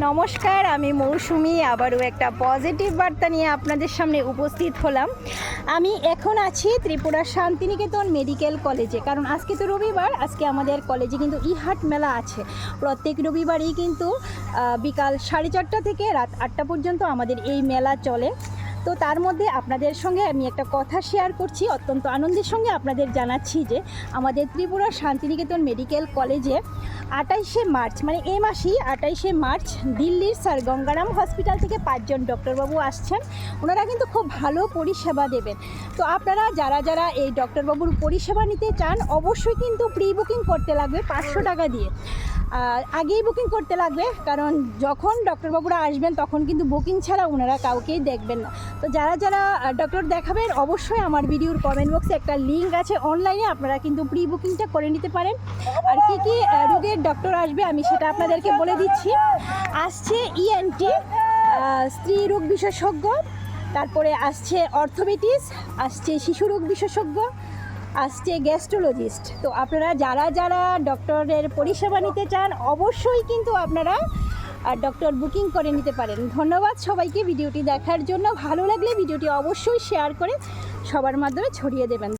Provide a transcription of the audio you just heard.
নমস্কার, আমি মৌসুমি আবারও একটা পজিটিভ বার্তা নিয়ে আপনাদের সামনে উপস্থিত হলাম। আমি এখন আছি ত্রিপুরা শান্তিনিকেতন মেডিকেল কলেজে, কারণ আজকে তো রবিবার। আজকে আমাদের কলেজে কিন্তু ইহাট মেলা আছে। প্রত্যেক রবিবারই কিন্তু বিকাল 4:30 থেকে রাত 8টা পর্যন্ত আমাদের এই মেলা চলে। তো তার মধ্যে আপনাদের সঙ্গে আমি একটা কথা শেয়ার করছি, অত্যন্ত আনন্দের সঙ্গে আপনাদের জানাচ্ছি যে আমাদের ত্রিপুরা শান্তিনিকেতন মেডিকেল কলেজে 28শে মার্চ, মানে এই মাসেই 28শে মার্চ দিল্লির স্যার গঙ্গারাম হসপিটাল থেকে 5 জন ডক্টরবাবু আসছেন। ওনারা কিন্তু খুব ভালো পরিষেবা দেবেন। তো আপনারা যারা যারা এই ডক্টরবাবুর পরিষেবা নিতে চান, অবশ্যই কিন্তু প্রি বুকিং করতে লাগবে 500 টাকা দিয়ে। আগেই বুকিং করতে লাগবে, কারণ যখন ডক্টরবাবুরা আসবেন তখন কিন্তু বুকিং ছাড়া ওনারা কাউকেই দেখবেন না। তো যারা যারা ডক্টর দেখাবেন, অবশ্যই আমার ভিডিওর কমেন্ট বক্সে একটা লিঙ্ক আছে, অনলাইনে আপনারা কিন্তু প্রি বুকিংটা করে নিতে পারেন। আর কী কী রোগের ডক্টর আসবে আমি সেটা আপনাদেরকে বলে দিচ্ছি। আসছে ইএনটি, স্ত্রী রোগ বিশেষজ্ঞ, তারপরে আসছে অর্থোপেডিক্স, আসছে শিশু রোগ বিশেষজ্ঞ, আসছে গ্যাস্ট্রোলজিস্ট। তো আপনারা যারা যারা ডক্টরের পরিষেবা নিতে চান, অবশ্যই কিন্তু আপনারা ডক্টর বুকিং করে নিতে পারেন। ধন্যবাদ সবাইকে ভিডিওটি দেখার জন্য। ভালো লাগলে ভিডিওটি অবশ্যই শেয়ার করে সবার মাধ্যমে ছড়িয়ে দেবেন।